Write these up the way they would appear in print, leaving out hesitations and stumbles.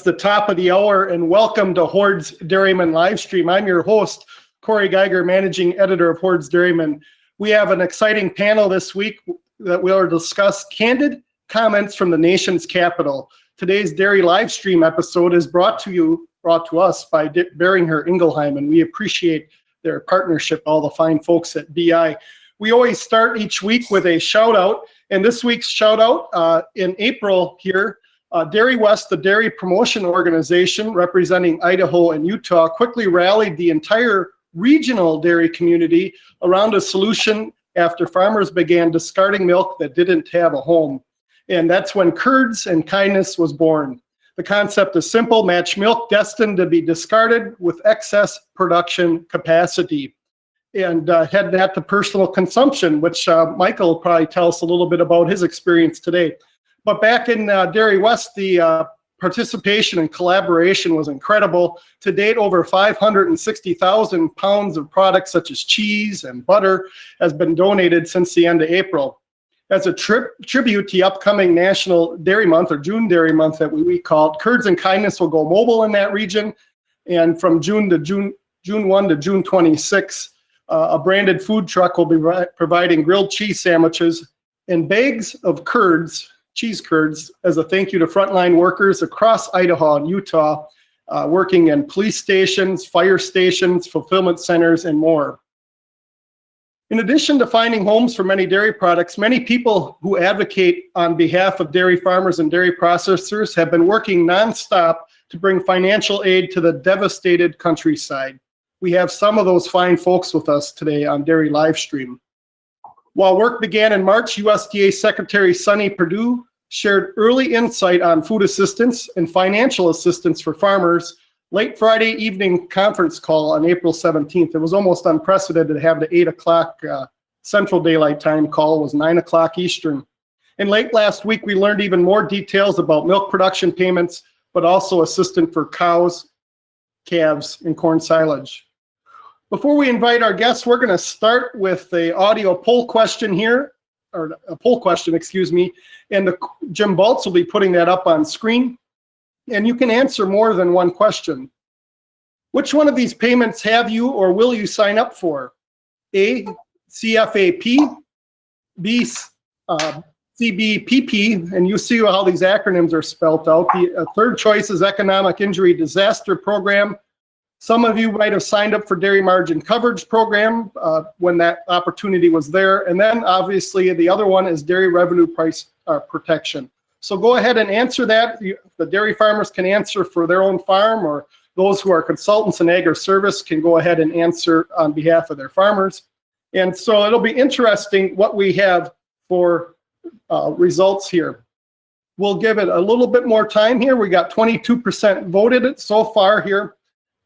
the top of the hour, and welcome to Horde's Dairyman Livestream. I'm your host, Corey Geiger, Managing Editor of Horde's Dairyman. We have an exciting panel this week that we'll discuss candid comments from the nation's capital. Today's Dairy Livestream episode is brought to us by Beringer Ingelheim, and we appreciate their partnership, all the fine folks at BI. We always start each week with a shout out, and this week's shout out in April here, Dairy West, the dairy promotion organization representing Idaho and Utah, quickly rallied the entire regional dairy community around a solution after farmers began discarding milk that didn't have a home. And that's when Curds and Kindness was born. The concept is simple: match milk destined to be discarded with excess production capacity. And head that to personal consumption, which Michael will probably tell us a little bit about his experience today. But back in Dairy West, the participation and collaboration was incredible. To date, over 560,000 pounds of products such as cheese and butter has been donated since the end of April. As a tribute to the upcoming National Dairy Month, or June Dairy Month that we called, Curds and Kindness will go mobile in that region. And from June 1 to June 26, a branded food truck will be providing grilled cheese sandwiches and bags of curds, cheese curds, as a thank you to frontline workers across Idaho and Utah, working in police stations, fire stations, fulfillment centers, and more. In addition to finding homes for many dairy products, many people who advocate on behalf of dairy farmers and dairy processors have been working nonstop to bring financial aid to the devastated countryside. We have some of those fine folks with us today on Dairy Livestream. While work began in March, USDA Secretary Sonny Perdue shared early insight on food assistance and financial assistance for farmers. Late Friday evening conference call on April 17th. It was almost unprecedented to have the 8 o'clock Central Daylight Time call. It was 9 o'clock Eastern. And late last week, we learned even more details about milk production payments, but also assistance for cows, calves, and corn silage. Before we invite our guests, we're going to start with the audio poll question here, or a poll question, excuse me, and Jim Baltz will be putting that up on screen. And you can answer more than one question. Which one of these payments have you or will you sign up for? A, CFAP, B, CBPP, and you see how these acronyms are spelled out. The third choice is Economic Injury Disaster Program. Some of you might have signed up for Dairy Margin Coverage Program when that opportunity was there. And then obviously the other one is Dairy Revenue Price Protection. So go ahead and answer that. The dairy farmers can answer for their own farm, or those who are consultants in agri-service can go ahead and answer on behalf of their farmers. And so it'll be interesting what we have for results here. We'll give it a little bit more time here. We got 22% voted so far here.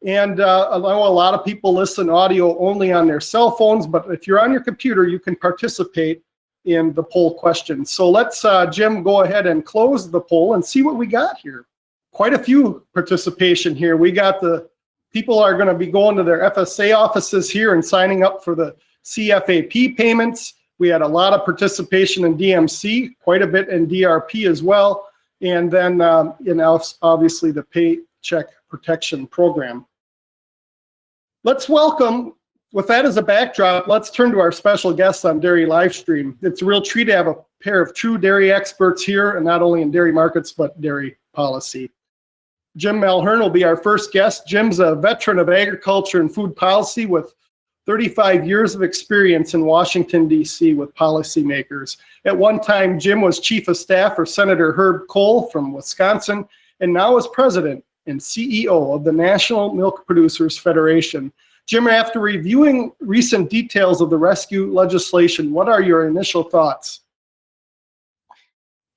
And I know a lot of people listen audio only on their cell phones, but if you're on your computer, you can participate in the poll question. So let's, Jim, go ahead and close the poll and see what we got here. Quite a few participation here. We got the people are going to be going to their FSA offices here and signing up for the CFAP payments. We had a lot of participation in DMC, quite a bit in DRP as well. And then, obviously the Paycheck Protection Program. Let's welcome, with that as a backdrop, let's turn to our special guests on Dairy Livestream. It's a real treat to have a pair of true dairy experts here, and not only in dairy markets, but dairy policy. Jim Mulhern will be our first guest. Jim's a veteran of agriculture and food policy with 35 years of experience in Washington, D.C. with policymakers. At one time, Jim was chief of staff for Senator Herb Kohl from Wisconsin, and now is president and CEO of the National Milk Producers Federation. Jim, after reviewing recent details of the rescue legislation, what are your initial thoughts?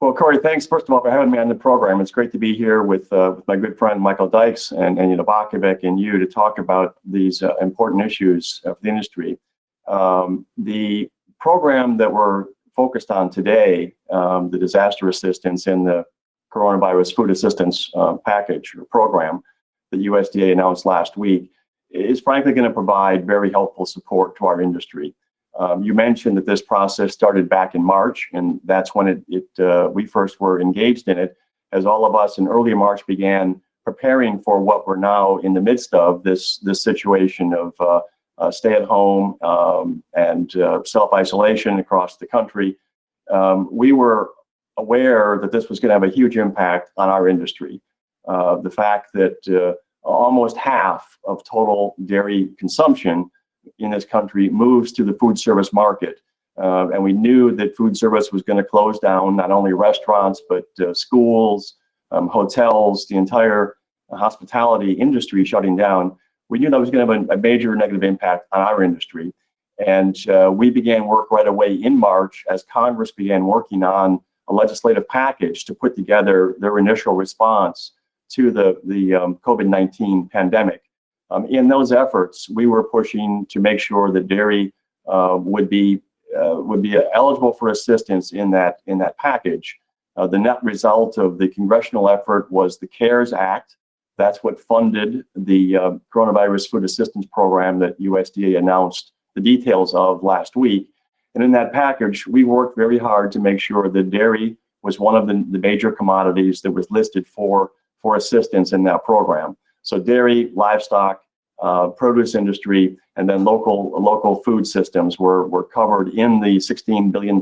Well, Corey, thanks first of all for having me on the program. It's great to be here with my good friend Michael Dykes and Bakovic and you to talk about these important issues for the industry. The program that we're focused on today, the disaster assistance and the coronavirus food assistance package or program that USDA announced last week, is frankly going to provide very helpful support to our industry. You mentioned that this process started back in March, and that's when we first were engaged in it, as all of us in early March began preparing for what we're now in the midst of, this situation of stay at home and self-isolation across the country. We were aware that this was going to have a huge impact on our industry. The fact that almost half of total dairy consumption in this country moves to the food service market. And we knew that food service was going to close down, not only restaurants, but schools, hotels, the entire hospitality industry shutting down. We knew that was going to have a major negative impact on our industry. And we began work right away in March as Congress began working on a legislative package to put together their initial response to the COVID-19 pandemic. In those efforts, we were pushing to make sure that dairy would be eligible for assistance in that package. The net result of the congressional effort was the CARES Act. That's what funded the coronavirus food assistance program that USDA announced the details of last week. And in that package, we worked very hard to make sure that dairy was one of the major commodities that was listed for assistance in that program. So dairy, livestock, produce industry, and then local food systems were covered in the $16 billion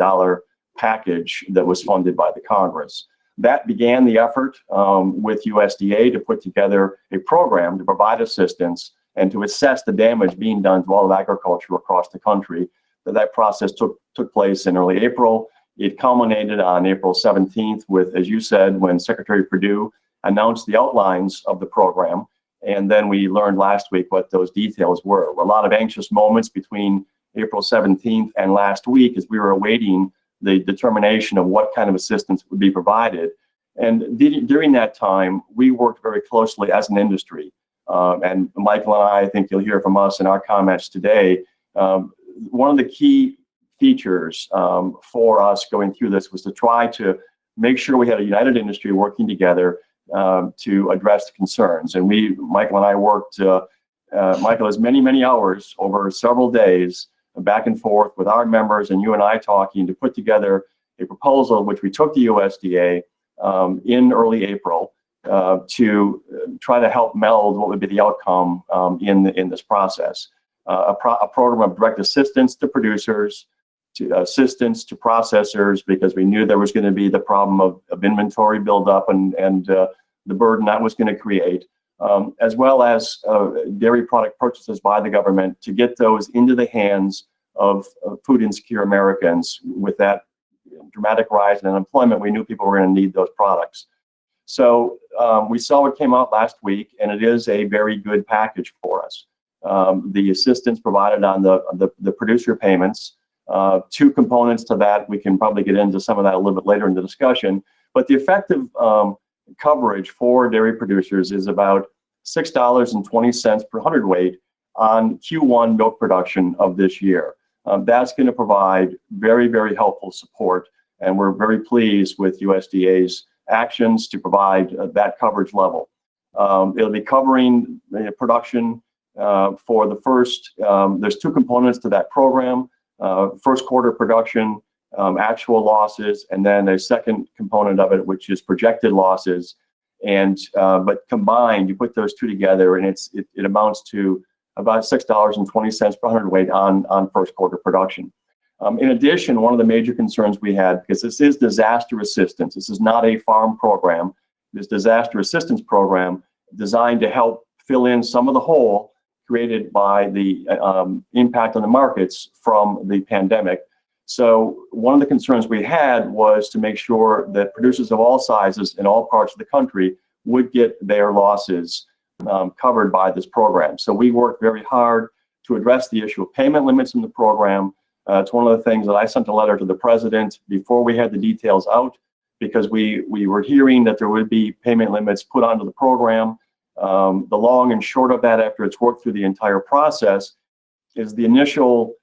package that was funded by the Congress. That began the effort with USDA to put together a program to provide assistance and to assess the damage being done to all of agriculture across the country. That process took place in early April. It culminated on April 17th with, as you said, when Secretary Perdue announced the outlines of the program. And then we learned last week what those details were. A lot of anxious moments between April 17th and last week as we were awaiting the determination of what kind of assistance would be provided. And during that time, we worked very closely as an industry. And Michael and I think you'll hear from us in our comments today. One of the key features for us going through this was to try to make sure we had a united industry working together to address the concerns. And Michael and I worked, Michael has many hours over several days back and forth with our members and you and I talking to put together a proposal which we took to USDA in early April to try to help meld what would be the outcome in this process. A program of direct assistance to producers, to assistance to processors, because we knew there was going to be the problem of inventory buildup and the burden that was going to create, as well as dairy product purchases by the government to get those into the hands of food insecure Americans. With that dramatic rise in unemployment, we knew people were going to need those products. So we saw what came out last week, and it is a very good package for us. The assistance provided on the producer payments, two components to that. We can probably get into some of that a little bit later in the discussion, but the effective coverage for dairy producers is about $6.20 per hundredweight on Q1 milk production of this year. That's going to provide very helpful support, and we're very pleased with USDA's actions to provide that coverage level. It'll be covering production for the first, there's two components to that program, first quarter production, actual losses, and then a second component of it, which is projected losses. And but combined, you put those two together, and it amounts to about $6.20 per hundredweight on first quarter production. In addition, one of the major concerns we had, because this is disaster assistance, this is not a farm program, this disaster assistance program designed to help fill in some of the hole created by the impact on the markets from the pandemic. So one of the concerns we had was to make sure that producers of all sizes in all parts of the country would get their losses covered by this program. So we worked very hard to address the issue of payment limits in the program. It's one of the things that I sent a letter to the president before we had the details out, because we were hearing that there would be payment limits put onto the program. The long and short of that, after it's worked through the entire process, is the initial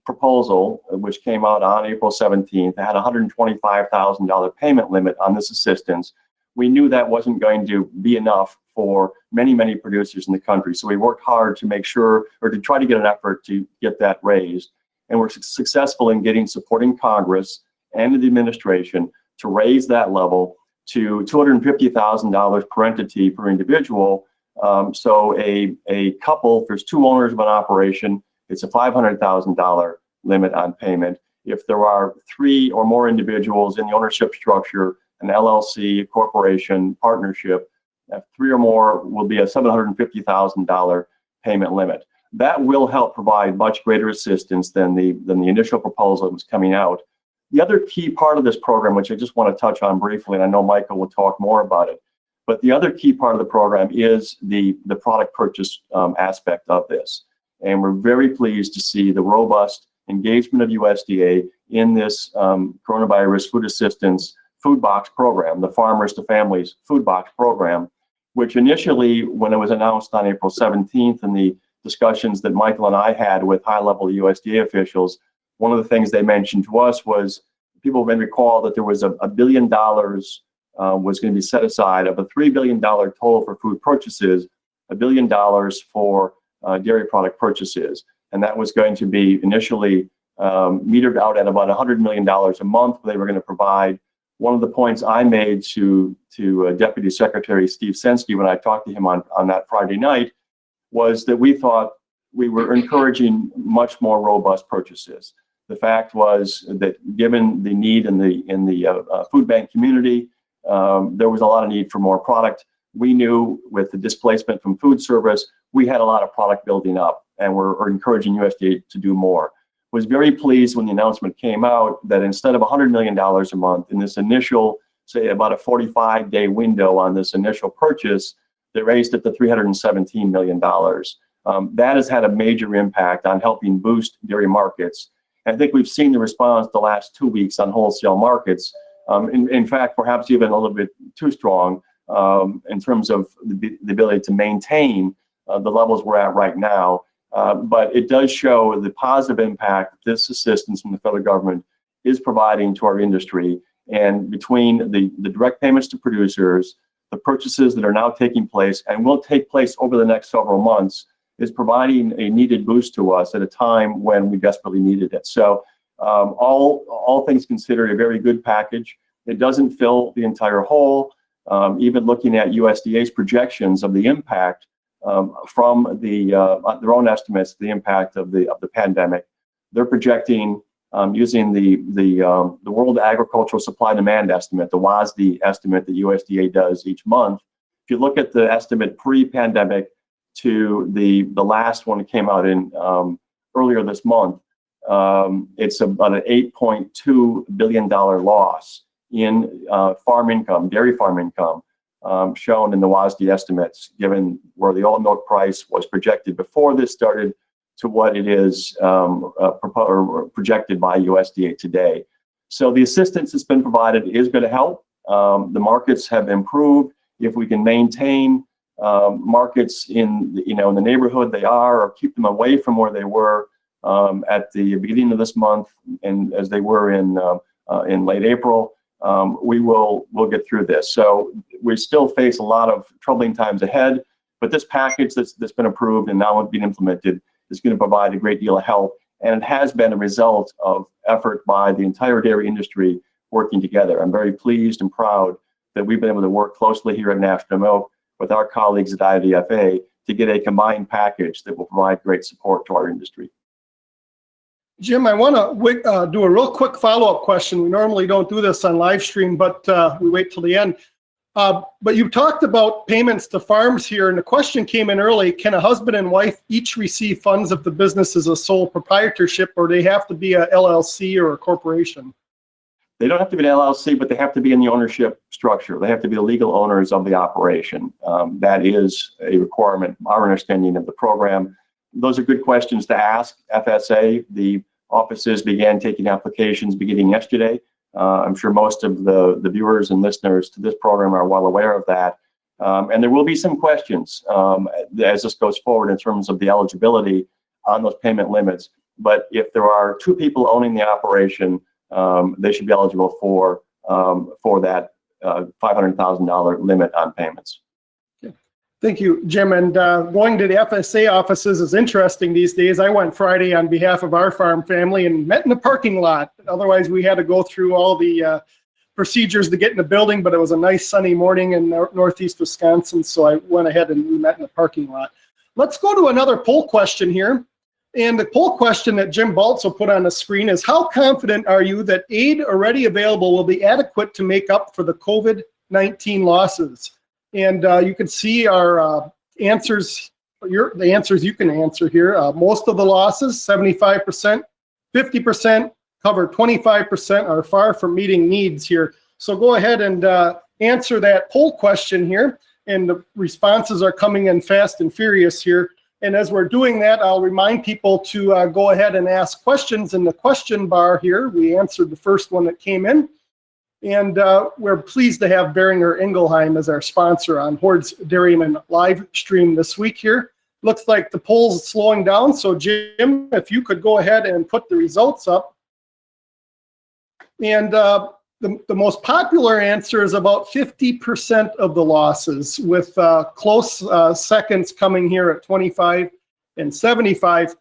proposal, which came out on April 17th, had a $125,000 payment limit on this assistance. We knew that wasn't going to be enough for many producers in the country. So we worked hard to make sure, or to try to get an effort to get that raised. And we're successful in getting support in Congress and in the administration to raise that level to $250,000 per entity per individual. So a couple, if there's two owners of an operation, it's a $500,000 limit on payment. If there are three or more individuals in the ownership structure, an LLC, corporation, partnership, three or more will be a $750,000 payment limit. That will help provide much greater assistance than the initial proposal that was coming out. The other key part of this program, which I just want to touch on briefly, and I know Michael will talk more about it, but the other key part of the program is the product purchase aspect of this. And we're very pleased to see the robust engagement of USDA in this coronavirus food assistance food box program, the Farmers to Families food box program, which initially, when it was announced on April 17th in the discussions that Michael and I had with high-level USDA officials, one of the things they mentioned to us was, people may recall that there was $1 billion was going to be set aside of a $3 billion total for food purchases, $1 billion for dairy product purchases. And that was going to be initially metered out at about $100 million a month. They were going to provide. One of the points I made to Deputy Secretary Steve Senske when I talked to him on that Friday night was that we thought we were encouraging much more robust purchases. The fact was that given the need in the food bank community, there was a lot of need for more product. We knew with the displacement from food service, we had a lot of product building up, and we're encouraging USDA to do more. Was very pleased when the announcement came out that instead of $100 million a month in this initial, say about a 45-day window on this initial purchase, they raised it to $317 million. That has had a major impact on helping boost dairy markets. And I think we've seen the response the last 2 weeks on wholesale markets. In fact, perhaps even a little bit too strong in terms of the ability to maintain the levels we're at right now. But it does show the positive impact this assistance from the federal government is providing to our industry. And between the direct payments to producers, the purchases that are now taking place and will take place over the next several months, is providing a needed boost to us at a time when we desperately needed it. So all things considered, a very good package. It doesn't fill the entire hole. Even looking at USDA's projections of the impact from their own estimates, the impact of the pandemic, they're projecting using the World Agricultural Supply Demand Estimate, the WASDE estimate that USDA does each month. If you look at the estimate pre-pandemic to the last one that came out in earlier this month, it's about an $8.2 billion loss in farm income, dairy farm income, shown in the WASDE estimates, given where the oil milk price was projected before this started to what it is projected by USDA today. So the assistance that's been provided is going to help. The markets have improved. If we can maintain markets in the neighborhood they are, or keep them away from where they were at the beginning of this month, and as they were in late April, we'll get through this. So we still face a lot of troubling times ahead, but this package that's been approved and now being implemented is going to provide a great deal of help. And it has been a result of effort by the entire dairy industry working together. I'm very pleased and proud that we've been able to work closely here at National Milk with our colleagues at IDFA to get a combined package that will provide great support to our industry. Jim, I want to do a real quick follow-up question. We normally don't do this on live stream, but we wait till the end. But you talked about payments to farms here, and the question came in early: can a husband and wife each receive funds if the business is a sole proprietorship, or they have to be a LLC or a corporation? They don't have to be an LLC, but they have to be in the ownership structure. They have to be the legal owners of the operation. That is a requirement, our understanding of the program. Those are good questions to ask. FSA, the offices began taking applications beginning yesterday. I'm sure most of the viewers and listeners to this program are well aware of that. And there will be some questions as this goes forward in terms of the eligibility on those payment limits. But if there are two people owning the operation, they should be eligible for that $500,000 limit on payments. Thank you, Jim. And going to the FSA offices is interesting these days. I went Friday on behalf of our farm family and met in the parking lot. Otherwise, we had to go through all the procedures to get in the building, but it was a nice sunny morning in northeast Wisconsin, so I went ahead and we met in the parking lot. Let's go to another poll question here. And the poll question that Jim Baltz put on the screen is, how confident are you that aid already available will be adequate to make up for the COVID-19 losses? And you can see our answers, the answers you can answer here. Most of the losses, 75%, 50%, cover 25% are far from meeting needs here. So go ahead and answer that poll question here. And the responses are coming in fast and furious here. And as we're doing that, I'll remind people to go ahead and ask questions in the question bar here. We answered the first one that came in. And we're pleased to have Boehringer Ingelheim as our sponsor on Horde's Dairyman live stream this week here. Looks like the poll's slowing down. So Jim, if you could go ahead and put the results up. And the most popular answer is about 50% of the losses, with close seconds coming here at 25 and 75%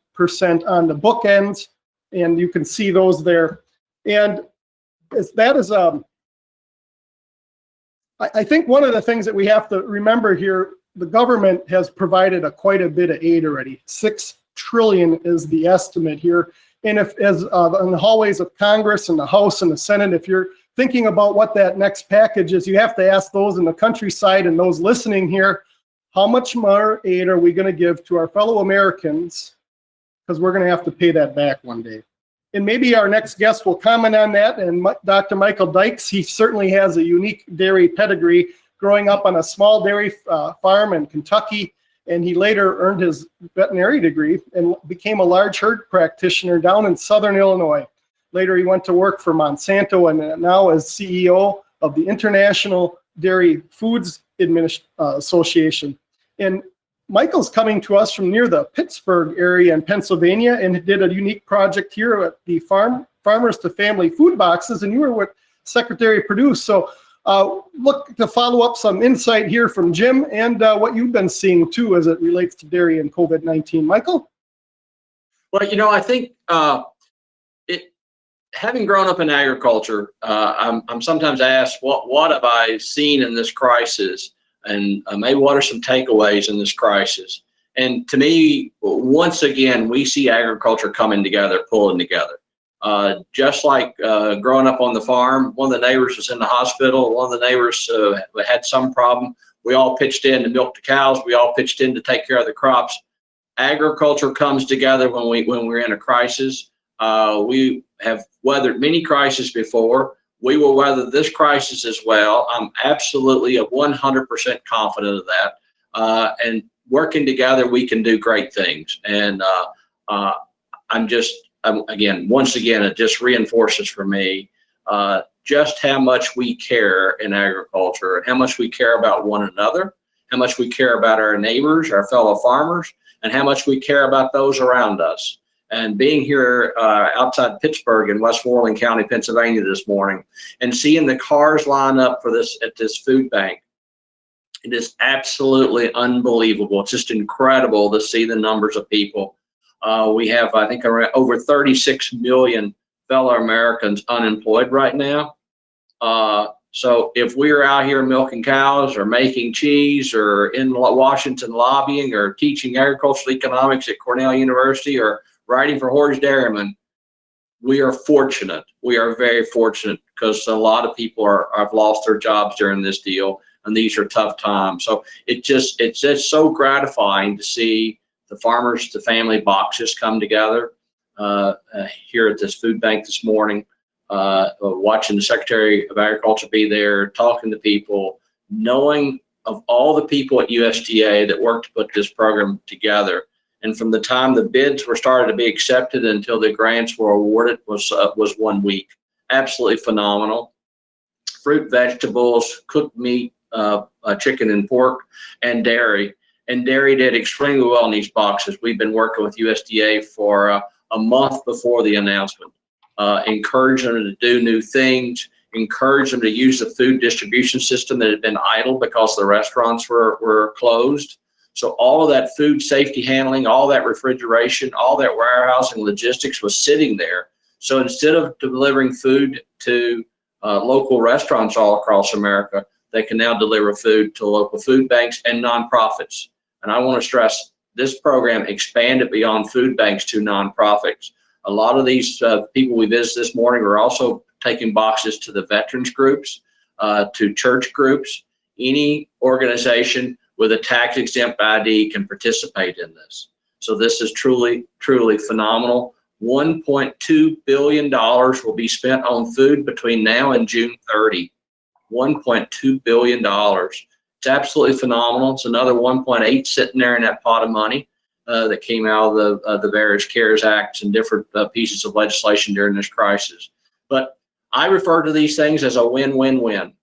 on the bookends. And you can see those there. And that is, I think one of the things that we have to remember here, the government has provided quite a bit of aid already. $6 trillion is the estimate here. And if, as in the hallways of Congress and the House and the Senate, if you're thinking about what that next package is, you have to ask those in the countryside and those listening here, how much more aid are we going to give to our fellow Americans? Because we're going to have to pay that back one day. And maybe our next guest will comment on that. And Dr. Michael Dykes, he certainly has a unique dairy pedigree, growing up on a small dairy farm in Kentucky. And he later earned his veterinary degree and became a large herd practitioner down in Southern Illinois. Later, he went to work for Monsanto and now is CEO of the International Dairy Foods Association. And Michael's coming to us from near the Pittsburgh area in Pennsylvania and did a unique project here at the Farmers to Family Food Boxes, and you were with Secretary Perdue. So look to follow up some insight here from Jim and what you've been seeing too as it relates to dairy and COVID-19. Michael? Well, you know, I think having grown up in agriculture, I'm sometimes asked, what have I seen in this crisis? And maybe what are some takeaways in this crisis? And to me, once again, we see agriculture coming together, pulling together. Just like growing up on the farm, one of the neighbors was in the hospital, one of the neighbors had some problem. We all pitched in to milk the cows. We all pitched in to take care of the crops. Agriculture comes together when we're in a crisis. We have weathered many crises before. We will weather this crisis as well. I'm absolutely 100% confident of that. And working together, we can do great things. And again, once again, it just reinforces for me just how much we care in agriculture, how much we care about one another, how much we care about our neighbors, our fellow farmers, and how much we care about those around us. And being here outside Pittsburgh in Westmoreland County, Pennsylvania this morning, and seeing the cars line up for this at this food bank, it is absolutely unbelievable. It's just incredible to see the numbers of people. We have, I think, over 36 million fellow Americans unemployed right now. So if we're out here milking cows or making cheese or in Washington lobbying or teaching agricultural economics at Cornell University or writing for Horde's Dairyman, we are fortunate. We are very fortunate because a lot of people have lost their jobs during this deal, and these are tough times. So it's just so gratifying to see the Farmers to Family boxes come together here at this food bank this morning, watching the Secretary of Agriculture be there, talking to people, knowing of all the people at USDA that worked to put this program together. And from the time the bids were started to be accepted until the grants were awarded was 1 week. Absolutely phenomenal. Fruit, vegetables, cooked meat, chicken and pork, and dairy. And dairy did extremely well in these boxes. We've been working with USDA for a month before the announcement, encourage them to do new things, encourage them to use the food distribution system that had been idle because the restaurants were closed. So all of that food safety handling, all that refrigeration, all that warehousing logistics was sitting there. So instead of delivering food to local restaurants all across America that can now deliver food to local food banks and nonprofits. And I want to stress this program expanded beyond food banks to nonprofits. A lot of these people we visited this morning are also taking boxes to the veterans groups, to church groups. Any organization with a tax exempt ID can participate in this. So this is truly, truly phenomenal. $1.2 billion will be spent on food between now and June 30. $1.2 billion. It's absolutely phenomenal. It's another 1.8 sitting there in that pot of money that came out of the various CARES Acts and different pieces of legislation during this crisis. But I refer to these things as a win-win-win.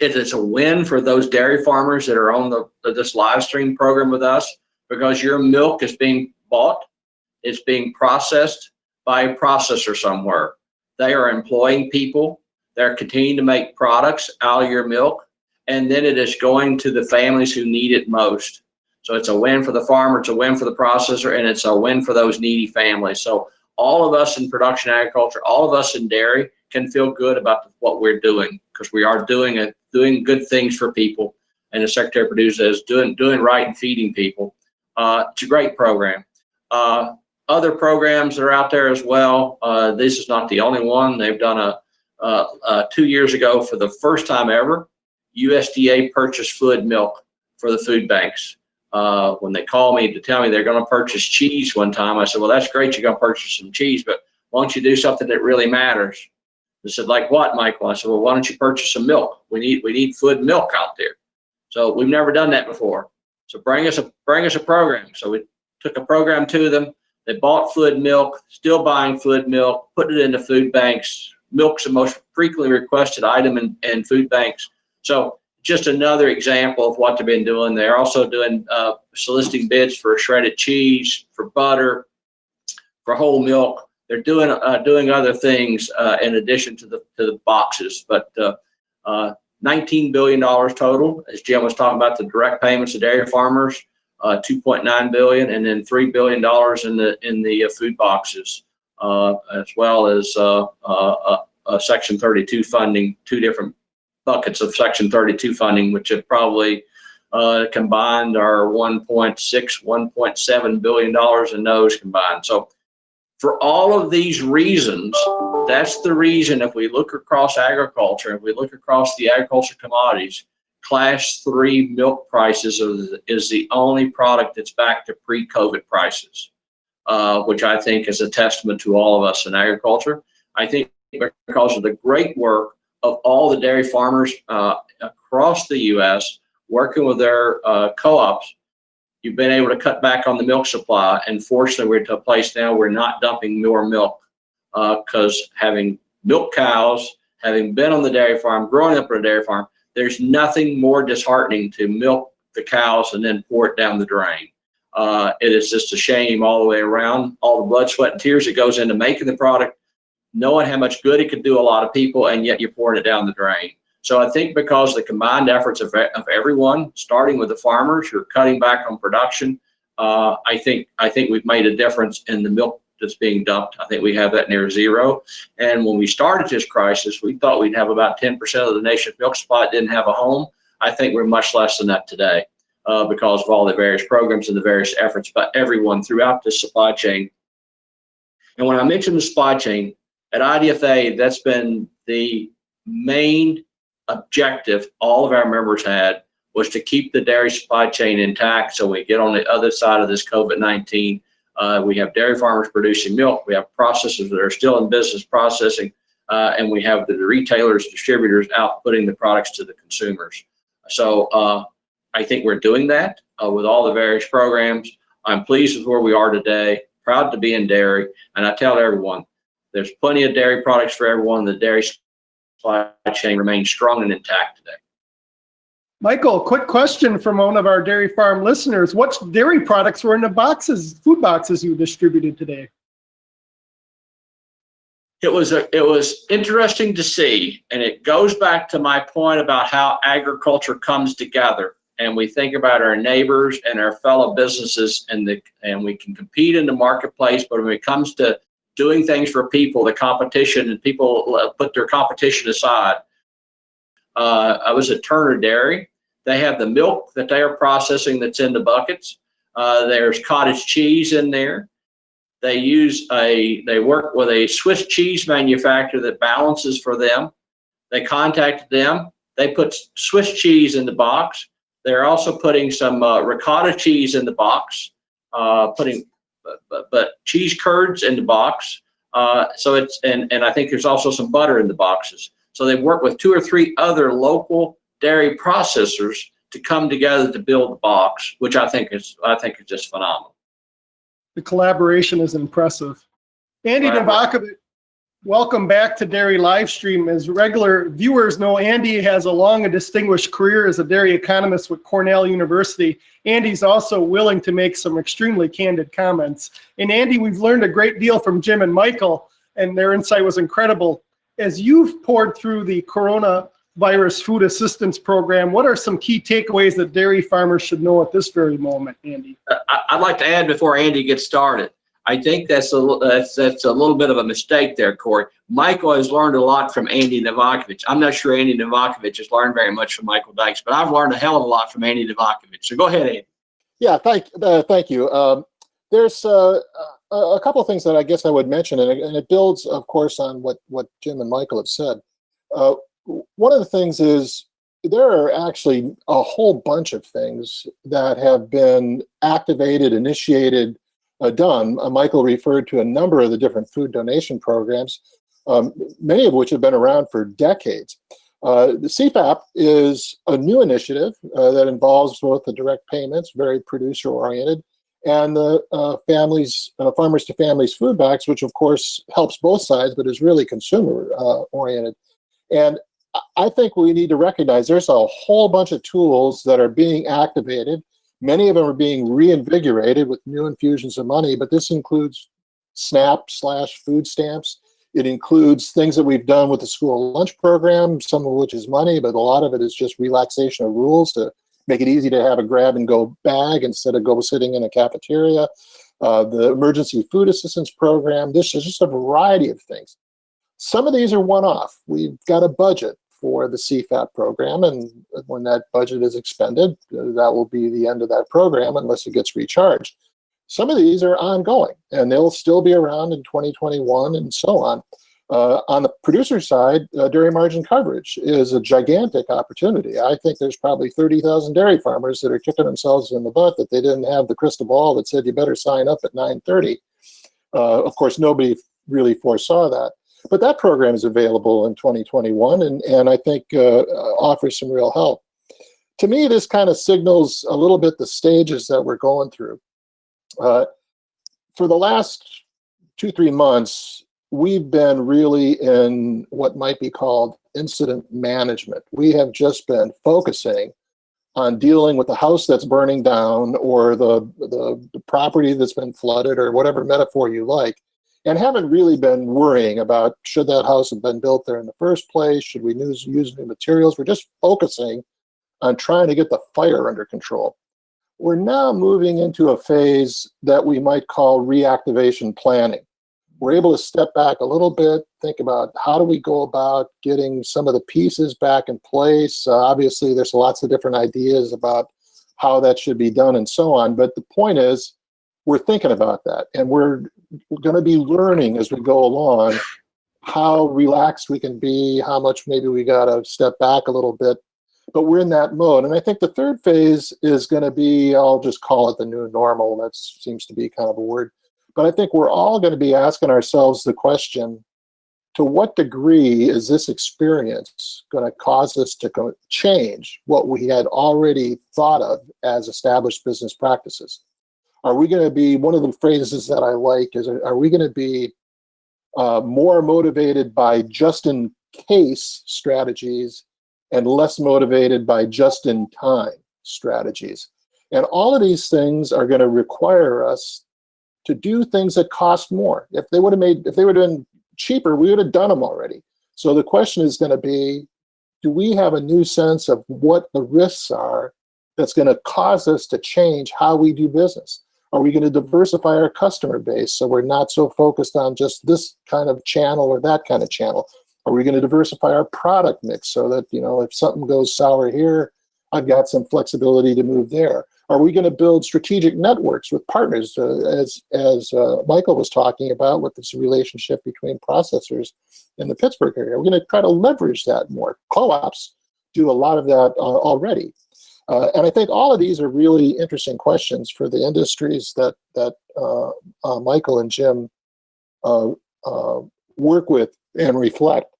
It is a win for those dairy farmers that are on this live stream program with us, because your milk is being bought, it's being processed by a processor somewhere. They are employing people, they're continuing to make products out of your milk, and then it is going to the families who need it most. So it's a win for the farmer, it's a win for the processor, and it's a win for those needy families. So all of us in production agriculture, all of us in dairy can feel good about what we're doing, because we are doing good things for people. And the Secretary of Produce says doing right and feeding people. It's a great program. Other programs that are out there as well. This is not the only one. They've done 2 years ago, for the first time ever, USDA purchased fluid milk for the food banks. When they call me to tell me they're going to purchase cheese one time, I said, well, that's great, you're going to purchase some cheese, but why don't you do something that really matters? They said, like what, Michael? I said, well, why don't you purchase some milk? We need fluid milk out there. So we've never done that before. So bring us a program. So we took a program to them. They bought fluid milk, still buying fluid milk, put it into food banks. Milk's the most frequently requested item in food banks. So just another example of what they've been doing. They're also doing soliciting bids for shredded cheese, for butter, for whole milk. They're doing other things in addition to the boxes. But $19 billion total, as Jim was talking about, the direct payments to dairy farmers, $2.9 billion, and then $3 billion in the food boxes, as well as Section 32 funding, 2 different buckets of Section 32 funding, which have probably combined are $1.6, $1.7 billion in those combined. So for all of these reasons, that's the reason, if we look across agriculture, if we look across the agriculture commodities, Class 3 milk prices is the only product that's back to pre-COVID prices, which I think is a testament to all of us in agriculture. I think because of the great work of all the dairy farmers across the U.S. working with their co-ops, you've been able to cut back on the milk supply. And fortunately, we're to a place now we're not dumping more milk, because having milk cows, having been on the dairy farm, growing up on a dairy farm, there's nothing more disheartening to milk the cows and then pour it down the drain. It is just a shame all the way around, all the blood, sweat, and tears that goes into making the product, knowing how much good it could do a lot of people, and yet you're pouring it down the drain. So I think because of the combined efforts of everyone, starting with the farmers who are cutting back on production, I think we've made a difference in the milk that's being dumped. I think we have that near zero. And when we started this crisis, we thought we'd have about 10% of the nation's milk supply didn't have a home. I think we're much less than that today, because of all the various programs and the various efforts by everyone throughout this supply chain. And when I mentioned the supply chain, at IDFA, that's been the main objective all of our members had, was to keep the dairy supply chain intact. So we get on the other side of this COVID-19, we have dairy farmers producing milk, we have processors that are still in business processing, and we have the retailers, distributors out putting the products to the consumers. So I think we're doing that with all the various programs. I'm pleased with where we are today, proud to be in dairy, and I tell everyone, there's plenty of dairy products for everyone. The dairy supply chain remains strong and intact today. Michael, quick question from one of our dairy farm listeners. What dairy products were in the boxes, food boxes you distributed today? It was interesting to see, and it goes back to my point about how agriculture comes together, and we think about our neighbors and our fellow businesses, and we can compete in the marketplace, but when it comes to doing things for people, the competition, and people put their competition aside. I was at Turner Dairy. They have the milk that they are processing that's in the buckets. There's cottage cheese in there. They work with a Swiss cheese manufacturer that balances for them. They contacted them. They put Swiss cheese in the box. They're also putting some ricotta cheese in the box, putting but cheese curds in the box. So it's and I think there's also some butter in the boxes. So they work with 2 or 3 other local dairy processors to come together to build the box, which I think is just phenomenal. The collaboration is impressive. Andy Novakovic, welcome back to Dairy Livestream. As regular viewers know, Andy has a long and distinguished career as a dairy economist with Cornell University. Andy's also willing to make some extremely candid comments. And Andy, we've learned a great deal from Jim and Michael, and their insight was incredible. As you've poured through the coronavirus food assistance program, what are some key takeaways that dairy farmers should know at this very moment, Andy? I'd like to add before Andy gets started. I think that's a little bit of a mistake there, Corey. Michael has learned a lot from Andy Novakovic. I'm not sure Andy Novakovic has learned very much from Michael Dykes, but I've learned a hell of a lot from Andy Novakovic. So go ahead, Andy. Yeah, thank you. There's a couple of things that I guess I would mention, and it builds, of course, on what Jim and Michael have said. One of the things is there are actually a whole bunch of things that have been activated, initiated, done. Michael referred to a number of the different food donation programs, many of which have been around for decades. The CFAP is a new initiative that involves both the direct payments, very producer-oriented, and the farmers to families food banks, which of course helps both sides, but is really consumer-oriented. And I think we need to recognize there's a whole bunch of tools that are being activated. Many of them are being reinvigorated with new infusions of money, but this includes SNAP/food stamps. It includes things that we've done with the school lunch program, some of which is money, but a lot of it is just relaxation of rules to make it easy to have a grab-and-go bag instead of go sitting in a cafeteria. The emergency food assistance program. This is just a variety of things. Some of these are one-off. We've got a budget for the CFAP program, and when that budget is expended, that will be the end of that program unless it gets recharged. Some of these are ongoing, and they'll still be around in 2021 and so on. On the producer side, dairy margin coverage is a gigantic opportunity. I think there's probably 30,000 dairy farmers that are kicking themselves in the butt that they didn't have the crystal ball that said you better sign up at 9:30. Of course, nobody really foresaw that. But that program is available in 2021 and I think offers some real help. To me, this kind of signals a little bit the stages that we're going through. For the last 2-3 months, we've been really in what might be called incident management. We have just been focusing on dealing with the house that's burning down or the property that's been flooded or whatever metaphor you like, and haven't really been worrying about should that house have been built there in the first place, should we use new materials. We're just focusing on trying to get the fire under control. We're now moving into a phase that we might call reactivation planning. We're able to step back a little bit, think about how do we go about getting some of the pieces back in place. Obviously, there's lots of different ideas about how that should be done and so on. But the point is, we're thinking about that, and we're going to be learning as we go along how relaxed we can be, how much maybe we got to step back a little bit. But we're in that mode. And I think the third phase is going to be, I'll just call it the new normal. That seems to be kind of a word. But I think we're all going to be asking ourselves the question, to what degree is this experience going to cause us to change what we had already thought of as established business practices? Are we going to be, one of the phrases that I like is, are we going to be more motivated by just-in-case strategies and less motivated by just-in-time strategies? And all of these things are going to require us to do things that cost more. If they would have been cheaper, we would have done them already. So the question is going to be, do we have a new sense of what the risks are that's going to cause us to change how we do business? Are we going to diversify our customer base so we're not so focused on just this kind of channel or that kind of channel? Are we going to diversify our product mix so that, you know, if something goes sour here, I've got some flexibility to move there? Are we going to build strategic networks with partners, as Michael was talking about, with this relationship between processors in the Pittsburgh area? We're going to try to leverage that more. Co-ops do a lot of that already. And I think all of these are really interesting questions for the industries that Michael and Jim work with and reflect.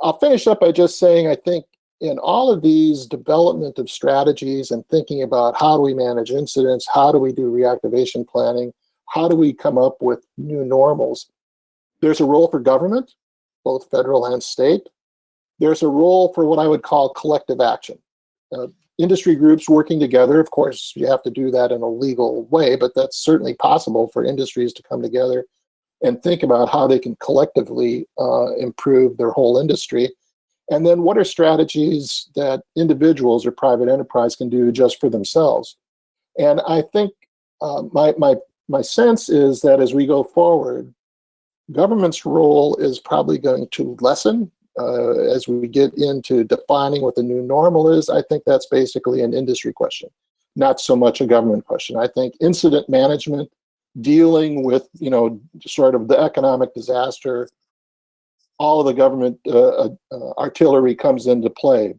I'll finish up by just saying, I think in all of these development of strategies and thinking about how do we manage incidents, how do we do reactivation planning, how do we come up with new normals, there's a role for government, both federal and state. There's a role for what I would call collective action. Industry groups working together, of course, you have to do that in a legal way, but that's certainly possible for industries to come together and think about how they can collectively improve their whole industry. And then what are strategies that individuals or private enterprise can do just for themselves? And I think my sense is that as we go forward, government's role is probably going to lessen as we get into defining what the new normal is. I think that's basically an industry question, not so much a government question. I think incident management, dealing with, you know, sort of the economic disaster, all of the government artillery comes into play.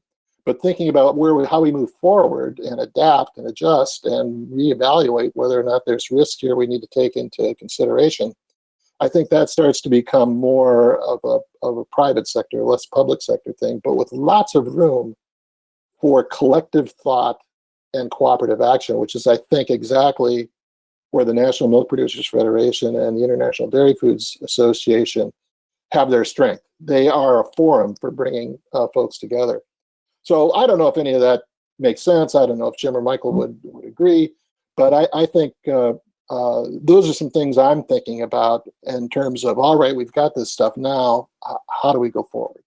But thinking about how we move forward and adapt and adjust and reevaluate whether or not there's risk here we need to take into consideration, I think that starts to become more of a private sector, less public sector thing, but with lots of room for collective thought and cooperative action, which is, I think, exactly where the National Milk Producers Federation and the International Dairy Foods Association have their strength. They are a forum for bringing folks together. So I don't know if any of that makes sense. I don't know if Jim or Michael would agree, but I think those are some things I'm thinking about in terms of, all right, we've got this stuff now, how do we go forward?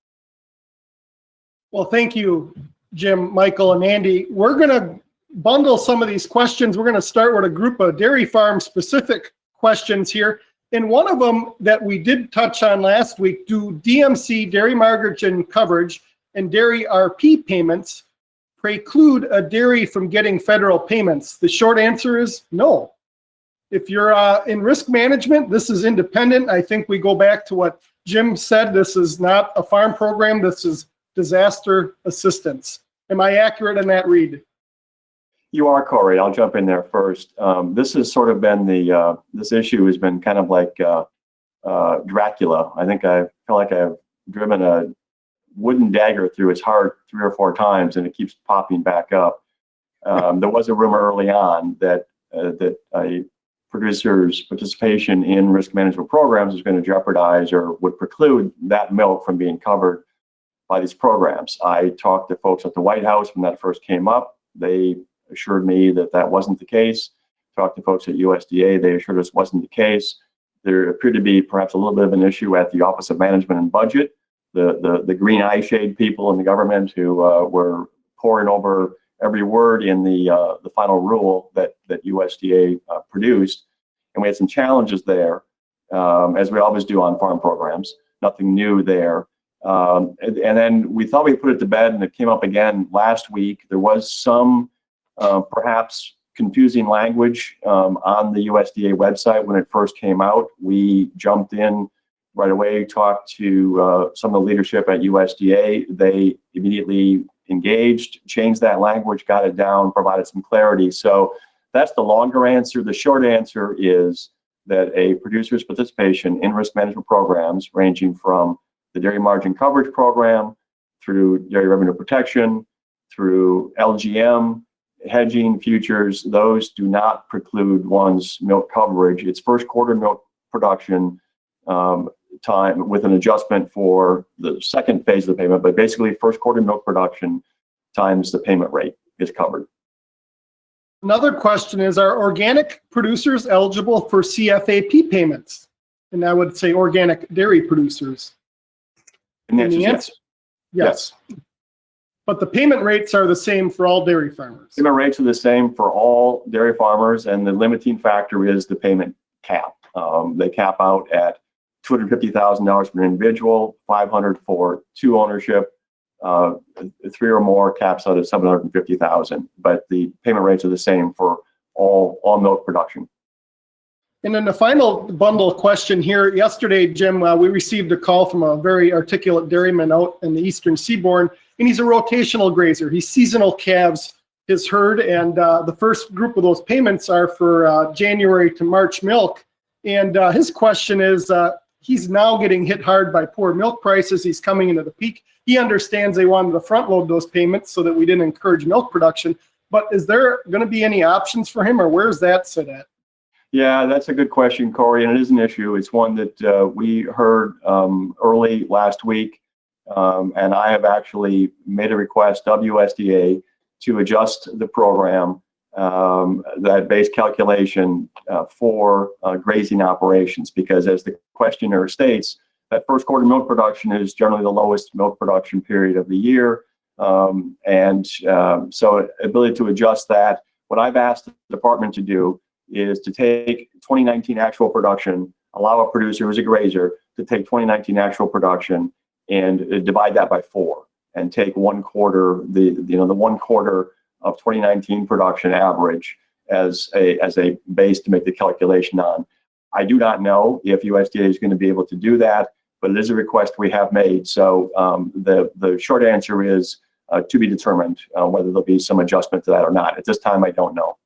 Well, thank you, Jim, Michael, and Andy. We're going to bundle some of these questions. We're going to start with a group of dairy farm specific questions here. And one of them that we did touch on last week, do DMC, dairy margin coverage, and dairy RP payments preclude a dairy from getting federal payments? The short answer is no. If you're in risk management, this is independent. I think we go back to what Jim said. This is not a farm program. This is disaster assistance. Am I accurate in that read? You are, Corey. I'll jump in there first. This has sort of been this issue has been kind of like Dracula. I think I feel like I've driven a wooden dagger through his heart 3 or 4 times, and it keeps popping back up. There was a rumor early on that a producer's participation in risk management programs is going to jeopardize or would preclude that milk from being covered by these programs. I talked to folks at the White House when that first came up. They assured me that that wasn't the case. Talked to folks at USDA. They assured us it wasn't the case. There appeared to be perhaps a little bit of an issue at the Office of Management and Budget. The green eye shade people in the government who were poring over every word in the final rule that USDA produced, and we had some challenges there, as we always do on farm programs. Nothing new there. And then we thought we'd put it to bed, and it came up again last week. There was some perhaps confusing language on the USDA website when it first came out. We jumped in right away, talked to some of the leadership at USDA. They immediately engaged, changed that language, got it down, provided some clarity. So that's the longer answer. The short answer is that a producer's participation in risk management programs, ranging from the dairy margin coverage program through dairy revenue protection, through LGM, hedging, futures, those do not preclude one's milk coverage. It's first quarter milk production time with an adjustment for the second phase of the payment, but basically first quarter milk production times the payment rate is covered. Another question is, are organic producers eligible for CFAP payments? And I would say organic dairy producers. And the answer is yes. Yes. but the payment rates are the same for all dairy farmers. Payment rates are the same for all dairy farmers, and the limiting factor is the payment cap. They cap out at $250,000 for an individual, $500,000 for two ownership, three or more caps out at $750,000. But the payment rates are the same for all milk production. And then the final bundle question here. Yesterday, Jim, we received a call from a very articulate dairyman out in the eastern seaboard, and he's a rotational grazer. He seasonal calves his herd, and the first group of those payments are for January to March milk. And his question is, he's now getting hit hard by poor milk prices. He's coming into the peak. He understands they wanted to front load those payments so that we didn't encourage milk production. But is there going to be any options for him, or where's that sit at? Yeah, that's a good question, Corey, and it is an issue. It's one that we heard early last week, and I have actually made a request of USDA to adjust the program, that base calculation for grazing operations, because as the questioner states, that first quarter milk production is generally the lowest milk production period of the year. So ability to adjust that. What I've asked the department to do is to take 2019 actual production, allow a producer who's a grazer to take 2019 actual production and divide that by 4 and take 1 quarter, the 1 quarter of 2019 production average as a base to make the calculation on. I do not know if USDA is going to be able to do that, but it is a request we have made. So the short answer is to be determined whether there'll be some adjustment to that or not. At this time, I don't know.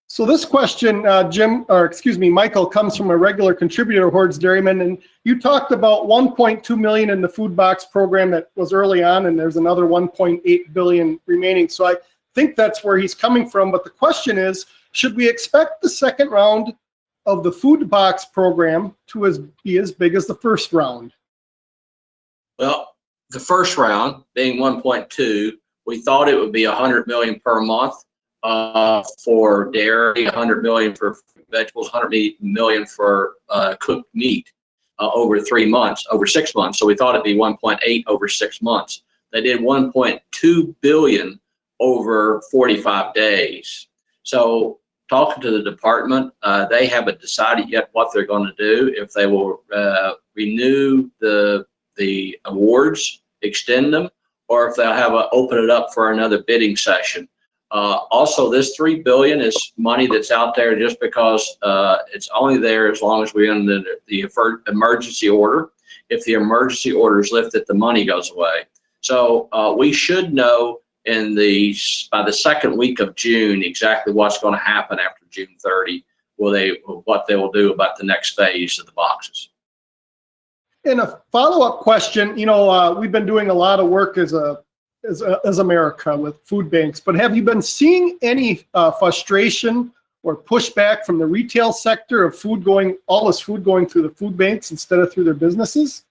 So this question, Michael, comes from a regular contributor, Hordes Dairyman, and you talked about 1.2 million in the food box program that was early on, and there's another 1.8 billion remaining. So I think that's where he's coming from. But the question is, should we expect the second round of the food box program to be as big as the first round? Well, the first round being 1.2, we thought it would be 100 million per month. For dairy, 100 million for vegetables, 100 million for cooked meat over 6 months. So we thought it'd be 1.8 over 6 months. They did 1.2 billion over 45 days. So talking to the department, they haven't decided yet what they're going to do, if they will renew the awards, extend them, or if they'll open it up for another bidding session. Also, this $3 billion is money that's out there just because it's only there as long as we're in the emergency order. If the emergency order is lifted, the money goes away. So we should know by the second week of June exactly what's going to happen after June 30. What they will do about the next phase of the boxes. And a follow-up question, we've been doing a lot of work as America with food banks, but have you been seeing any frustration or pushback from the retail sector of all this food going through the food banks instead of through their businesses?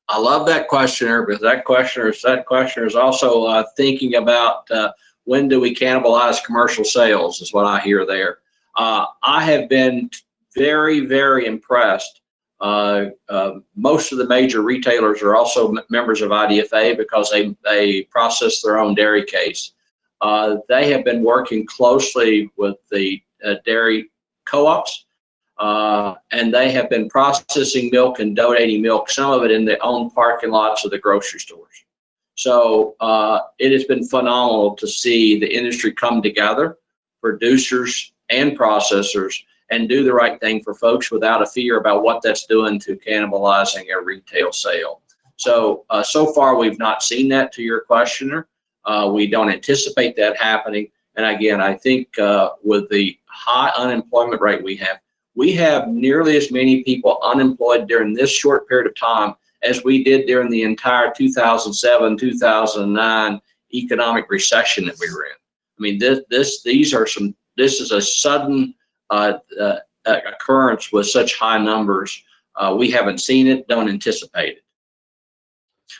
I love that questioner, because that questioner is also thinking about when do we cannibalize commercial sales, is what I hear there. I have been very, very impressed. Most of the major retailers are also members of IDFA because they process their own dairy case. They have been working closely with the dairy co-ops, and they have been processing milk and donating milk, some of it in their own parking lots of the grocery stores. So it has been phenomenal to see the industry come together, producers and processors, and do the right thing for folks without a fear about what that's doing to cannibalizing a retail sale. So, so far we've not seen that, to your questioner. We don't anticipate that happening. And again, I think with the high unemployment rate we have nearly as many people unemployed during this short period of time as we did during the entire 2007, 2009 economic recession that we were in. I mean, this is a sudden occurrence with such high numbers. We haven't seen it, don't anticipate it.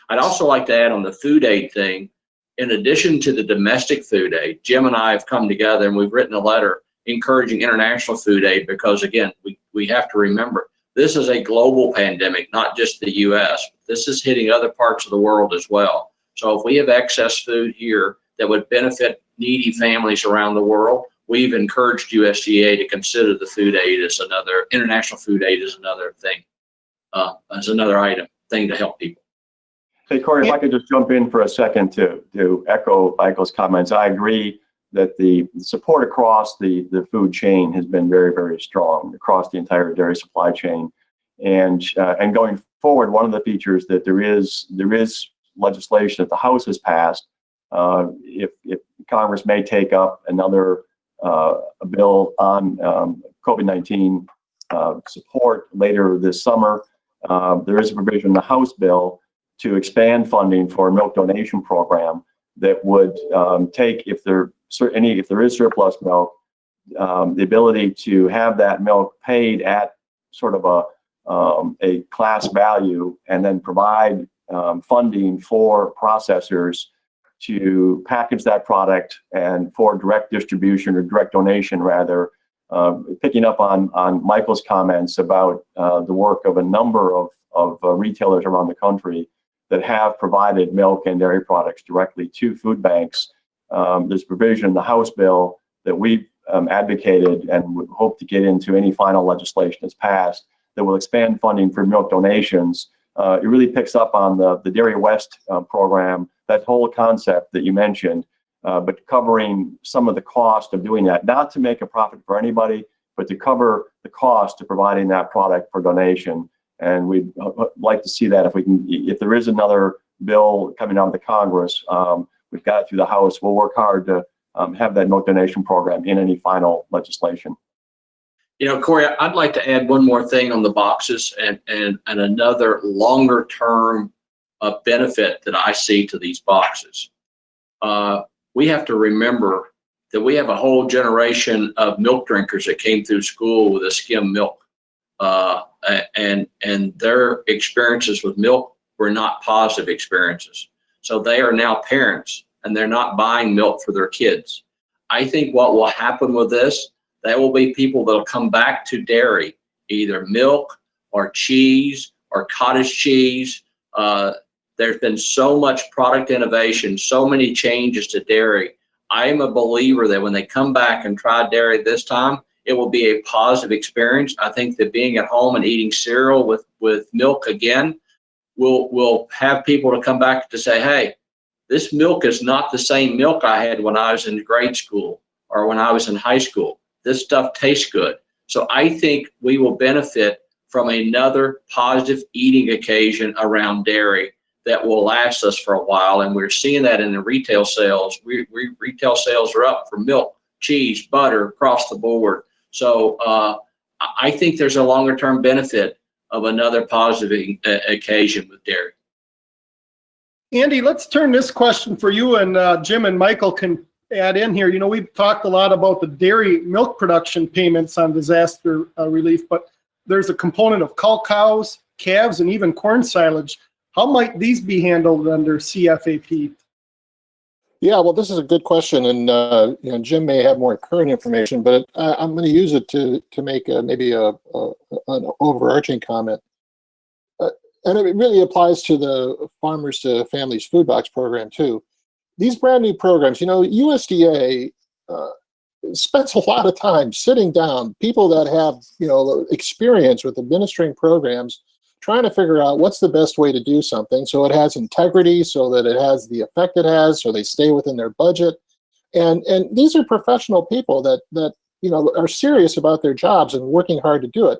I'd also like to add on the food aid thing, in addition to the domestic food aid, Jim and I have come together and we've written a letter encouraging international food aid, because again, we have to remember, this is a global pandemic, not just the US. This is hitting other parts of the world as well. So if we have excess food here that would benefit needy families around the world, we've encouraged USDA to consider the food aid as another, international food aid as another thing, as another thing to help people. Hey, Corey, if I could just jump in for a second to echo Michael's comments. I agree that the support across the food chain has been very, very strong across the entire dairy supply chain. And going forward, one of the features that there is legislation that the House has passed. If Congress may take up another a bill on COVID-19 support later this summer, there is a provision in the House bill to expand funding for a milk donation program that would take, if there is surplus milk, the ability to have that milk paid at sort of a class value, and then provide funding for processors to package that product and for direct distribution or direct donation, rather. Picking up on Michael's comments about the work of a number of retailers around the country that have provided milk and dairy products directly to food banks. There's provision in the House bill that we've advocated and would hope to get into any final legislation that's passed that will expand funding for milk donations. It really picks up on the Dairy West program, that whole concept that you mentioned, but covering some of the cost of doing that, not to make a profit for anybody, but to cover the cost of providing that product for donation. And we'd like to see that if there is another bill coming out of the Congress, we've got it through the House. We'll work hard to have that milk donation program in any final legislation. You know, Corey, I'd like to add one more thing on the boxes and another longer term benefit that I see to these boxes. We have to remember that we have a whole generation of milk drinkers that came through school with a skim milk. And their experiences with milk were not positive experiences. So they are now parents and they're not buying milk for their kids. I think what will happen with this, there will be people that'll come back to dairy, either milk or cheese or cottage cheese. There's been so much product innovation, so many changes to dairy. I am a believer that when they come back and try dairy this time, it will be a positive experience. I think that being at home and eating cereal with milk again will have people to come back to say, hey, this milk is not the same milk I had when I was in grade school or when I was in high school. This stuff tastes good. So I think we will benefit from another positive eating occasion around dairy that will last us for a while. And we're seeing that in the retail sales. Retail sales are up for milk, cheese, butter, across the board. So I think there's a longer term benefit of another positive occasion with dairy. Andy, let's turn this question for you, and Jim and Michael can add in here. You know, we've talked a lot about the dairy milk production payments on disaster relief, but there's a component of cows, calves, and even corn silage. How might these be handled under CFAP? Yeah, well, this is a good question, and Jim may have more current information, but I'm going to use it to make maybe an overarching comment. And it really applies to the Farmers to Families Food Box program too. These brand new programs, USDA spends a lot of time sitting down, people that have, experience with administering programs, trying to figure out what's the best way to do something so it has integrity, so that it has the effect it has, so they stay within their budget. And these are professional people that are serious about their jobs and working hard to do it.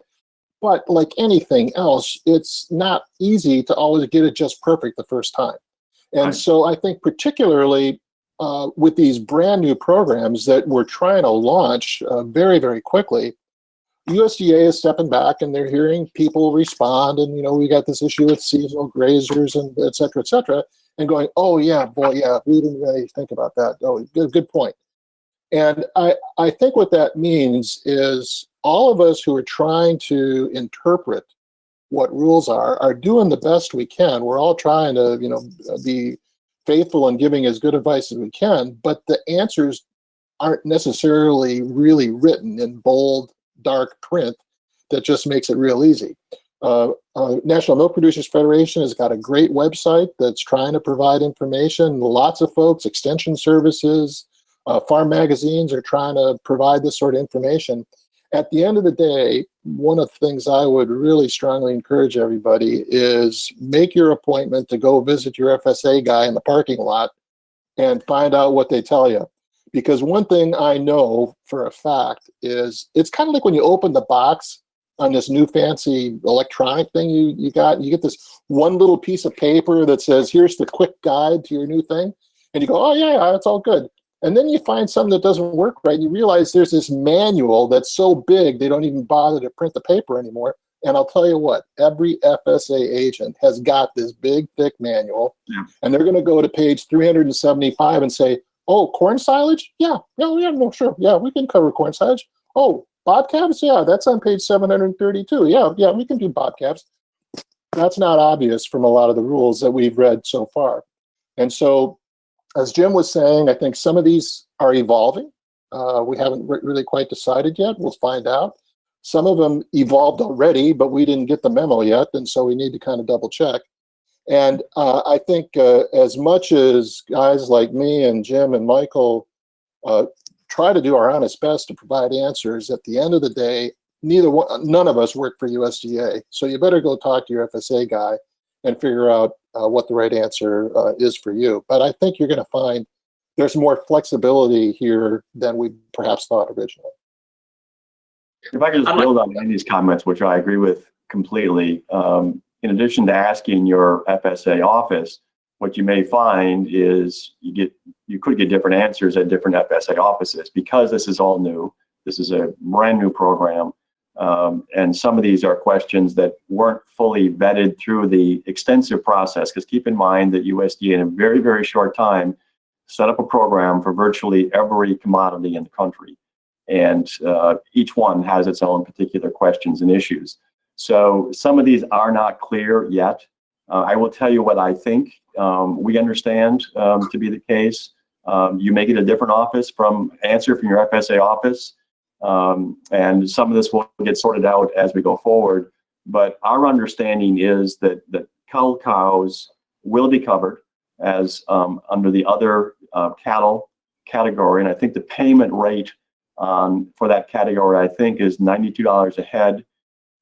But like anything else, it's not easy to always get it just perfect the first time. And so I think particularly with these brand new programs that we're trying to launch very, very quickly, USDA is stepping back and they're hearing people respond. And, we got this issue with seasonal grazers and et cetera, and going, oh, yeah, boy, yeah, we didn't really think about that. Oh, good point. And I think what that means is all of us who are trying to interpret what rules are doing the best we can. We're all trying to, be faithful and giving as good advice as we can, but the answers aren't necessarily really written in bold, dark print that just makes it real easy. National Milk Producers Federation has got a great website that's trying to provide information. Lots of folks, extension services, farm magazines are trying to provide this sort of information. At the end of the day, one of the things I would really strongly encourage everybody is make your appointment to go visit your FSA guy in the parking lot and find out what they tell you. Because one thing I know for a fact is it's kind of like when you open the box on this new fancy electronic thing you get this one little piece of paper that says, here's the quick guide to your new thing. And you go, oh yeah, that's all good. And then you find something that doesn't work right. You realize there's this manual that's so big, they don't even bother to print the paper anymore. And I'll tell you what, every FSA agent has got this big, thick manual, and they're going to go to page 375 and say, oh, corn silage? Yeah, no, sure. Yeah, we can cover corn silage. Oh, bob calves? Yeah, that's on page 732. Yeah, we can do bob calves. That's not obvious from a lot of the rules that we've read so far. And so, as Jim was saying, I think some of these are evolving. We haven't really quite decided yet. We'll find out. Some of them evolved already, but we didn't get the memo yet, and so we need to kind of double check. And I think as much as guys like me and Jim and Michael try to do our honest best to provide answers, at the end of the day, none of us work for USDA. So you better go talk to your FSA guy and figure out what the right answer is for you. But I think you're going to find there's more flexibility here than we perhaps thought originally. If I could just build on Andy's comments, which I agree with completely, in addition to asking your FSA office, what you may find is you could get different answers at different FSA offices because this is all new. This is a brand new program. And some of these are questions that weren't fully vetted through the extensive process, because keep in mind that USDA in a very, very short time set up a program for virtually every commodity in the country. And each one has its own particular questions and issues. So some of these are not clear yet. I will tell you what I think we understand to be the case. You may get a different answer from your FSA office. And some of this will get sorted out as we go forward. But our understanding is that cull cows will be covered as under the other cattle category. And I think the payment rate for that category, I think, is $92 a head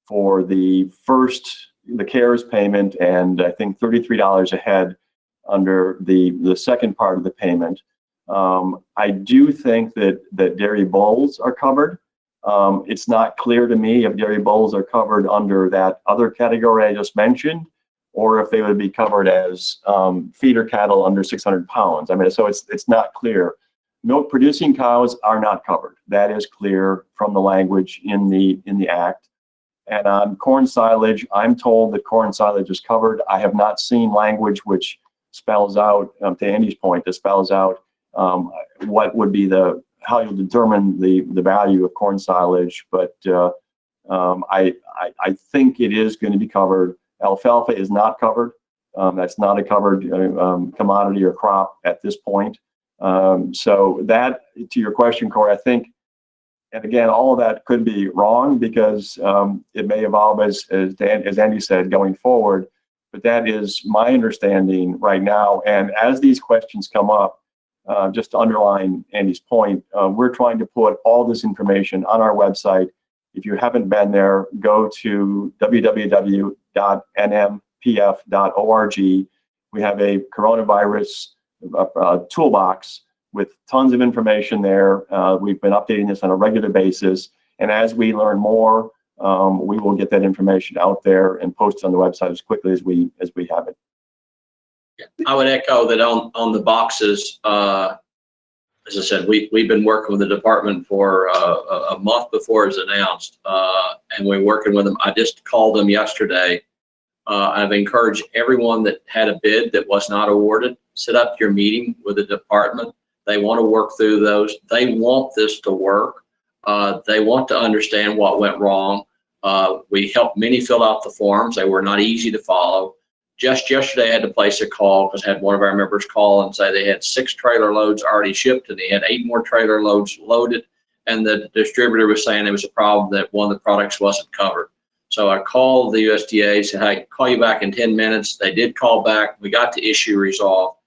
for the CARES payment, and I think $33 a head under the second part of the payment. I do think that dairy bulls are covered. It's not clear to me if dairy bulls are covered under that other category I just mentioned, or if they would be covered as feeder cattle under 600 pounds. I mean, so it's not clear. Milk producing cows are not covered. That is clear from the language in the Act. And on corn silage, I'm told that corn silage is covered. I have not seen language which spells out, to Andy's point, that spells out what would be how you'll determine the value of corn silage. But I think it is going to be covered. Alfalfa is not covered. That's not a covered commodity or crop at this point. So that, to your question, Corey, I think, and again, all of that could be wrong because it may evolve as Andy said, going forward. But that is my understanding right now. And as these questions come up, just to underline Andy's point, we're trying to put all this information on our website. If you haven't been there, go to www.nmpf.org. We have a coronavirus toolbox with tons of information there. We've been updating this on a regular basis. And as we learn more, we will get that information out there and post it on the website as quickly as we have it. I would echo that on the boxes. As I said, we've been working with the department for a month before it's announced, and we're working with them. I just called them yesterday. I've encouraged everyone that had a bid that was not awarded, set up your meeting with the department. They want to work through those. They want this to work. They want to understand what went wrong. We helped many fill out the forms. They were not easy to follow. Just yesterday, I had to place a call because I had one of our members call and say they had 6 trailer loads already shipped and they had 8 more trailer loads loaded. And the distributor was saying there was a problem that one of the products wasn't covered. So I called the USDA, said, hey, call you back in 10 minutes. They did call back. We got the issue resolved.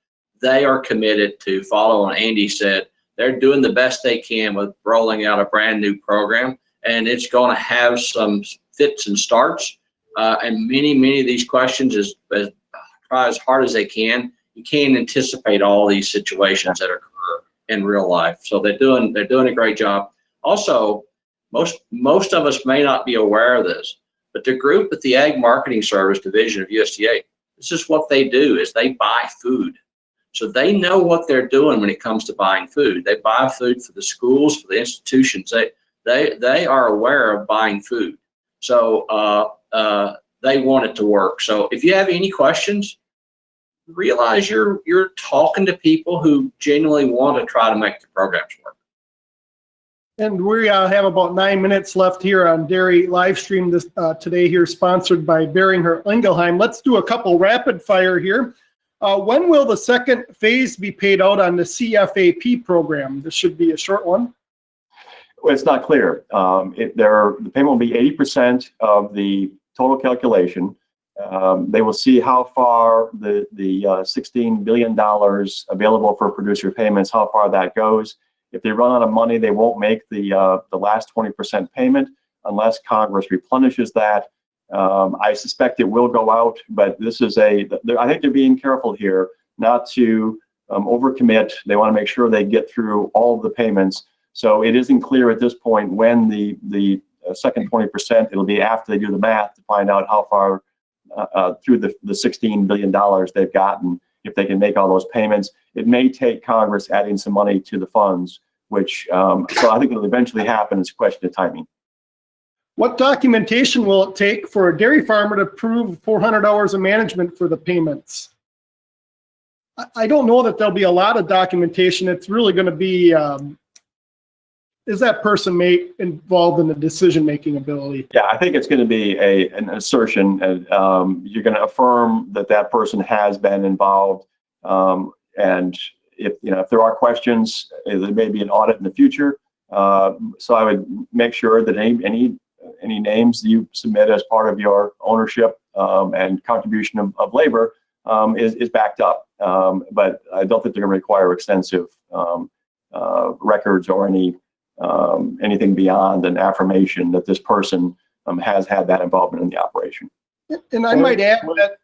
They are committed to follow, and Andy said they're doing the best they can with rolling out a brand new program, and it's going to have some fits and starts. And many of these questions try as hard as they can. You can't anticipate all these situations that occur in real life. So they're doing a great job. Also, most of us may not be aware of this, but the group at the Ag Marketing Service Division of USDA, this is what they do, is they buy food. So they know what they're doing when it comes to buying food. They buy food for the schools, for the institutions. They are aware of buying food. So they want it to work. So if you have any questions, realize you're talking to people who genuinely want to try to make the programs work. And we have about 9 minutes left here on Dairy Livestream today here, sponsored by Beringer Ingelheim. Let's do a couple rapid fire here. When will the second phase be paid out on the CFAP program? This should be a short one. Well, it's not clear. The payment will be 80% of the total calculation. They will see how far the $16 billion available for producer payments, how far that goes. If they run out of money, they won't make the last 20% payment unless Congress replenishes that. I suspect it will go out, but this is I think they're being careful here not to overcommit. They want to make sure they get through all of the payments. So it isn't clear at this point when the second 20%, it'll be after they do the math to find out how far through the $16 billion they've gotten, if they can make all those payments. It may take Congress adding some money to the funds, which, so I think it'll eventually happen. It's a question of timing. What documentation will it take for a dairy farmer to prove 400 hours of management for the payments? I don't know that there'll be a lot of documentation. It's really going to be, is that person involved in the decision-making ability? Yeah, I think it's going to be an assertion. You're going to affirm that person has been involved. And if there are questions, there may be an audit in the future. So I would make sure that any names you submit as part of your ownership and contribution of labor is backed up. But I don't think they're going to require extensive records or anything beyond an affirmation that this person has had that involvement in the operation. And I might add that,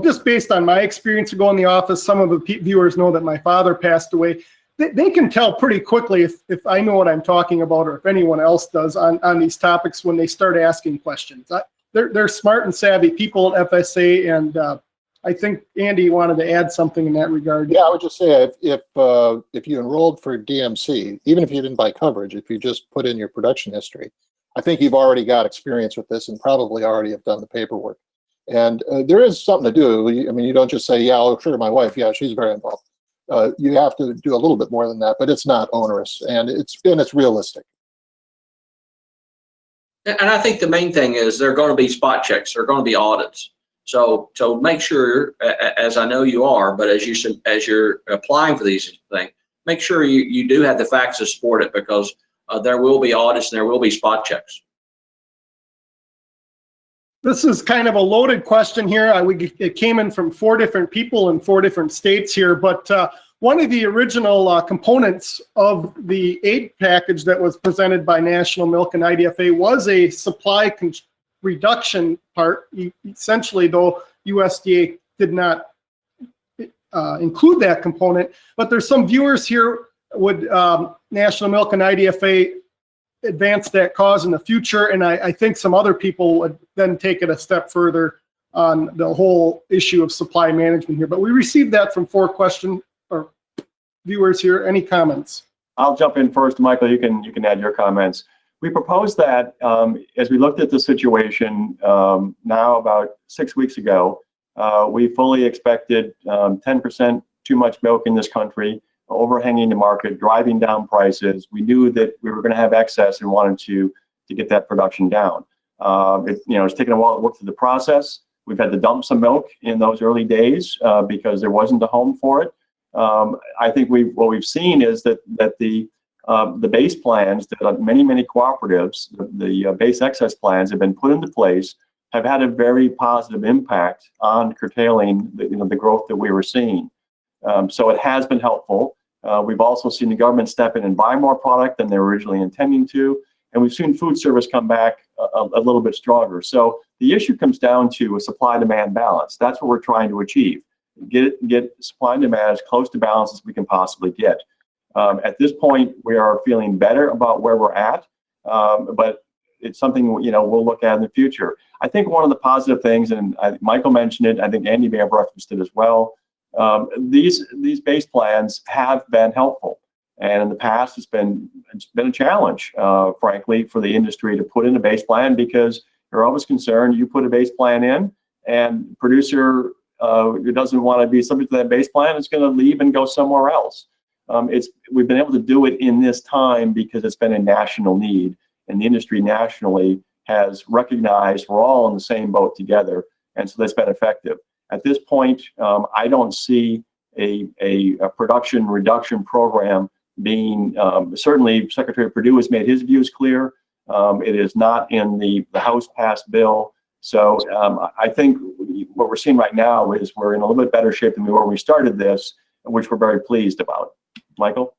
just based on my experience of going in the office, some of the viewers know that my father passed away. They can tell pretty quickly if I know what I'm talking about or if anyone else does on these topics when they start asking questions. They're smart and savvy people at FSA, and I think Andy wanted to add something in that regard. Yeah, I would just say if you enrolled for DMC, even if you didn't buy coverage, if you just put in your production history, I think you've already got experience with this and probably already have done the paperwork. And there is something to do. I mean, you don't just say, yeah, oh, sure, my wife, yeah, she's very involved. You have to do a little bit more than that, but it's not onerous, and it's realistic. And I think the main thing is there are going to be spot checks. There are going to be audits. So make sure, as I know you are, but as you're applying for these things, make sure you do have the facts to support it, because there will be audits and there will be spot checks. This is kind of a loaded question here. It came in from 4 different people in 4 different states here, but one of the original components of the aid package that was presented by National Milk and IDFA was a supply reduction part. Essentially, though, USDA did not include that component, but there's some viewers here would National Milk and IDFA advance that cause in the future, and I think some other people would then take it a step further on the whole issue of supply management here. But we received that from 4 viewers here. Any comments? I'll jump in first, Michael. You can add your comments. We proposed that as we looked at the situation now about 6 weeks ago, we fully expected 10% too much milk in this country, overhanging the market, driving down prices. We knew that we were going to have excess and wanted to get that production down. It's taken a while to work through the process. We've had to dump some milk in those early days because there wasn't a home for it. I think what we've seen is that the The base plans that many cooperatives, the base excess plans have been put into place, have had a very positive impact on curtailing the growth that we were seeing. So it has been helpful. We've also seen the government step in and buy more product than they were originally intending to. And we've seen food service come back a little bit stronger. So the issue comes down to a supply-demand balance. That's what we're trying to achieve. Get supply and demand as close to balance as we can possibly get. At this point, we are feeling better about where we're at, but it's something we'll look at in the future. I think one of the positive things, and Michael mentioned it, I think Andy may have referenced it as well. These base plans have been helpful, and in the past, it's been a challenge, frankly, for the industry to put in a base plan, because you're always concerned you put a base plan in, and producer who doesn't want to be subject to that base plan is going to leave and go somewhere else. We've been able to do it in this time because it's been a national need, and the industry nationally has recognized we're all in the same boat together, and so that's been effective. At this point, I don't see a production reduction program being, certainly Secretary Perdue has made his views clear. It is not in the House passed bill. So I think what we're seeing right now is we're in a little bit better shape than we were when we started this, which we're very pleased about. Michael?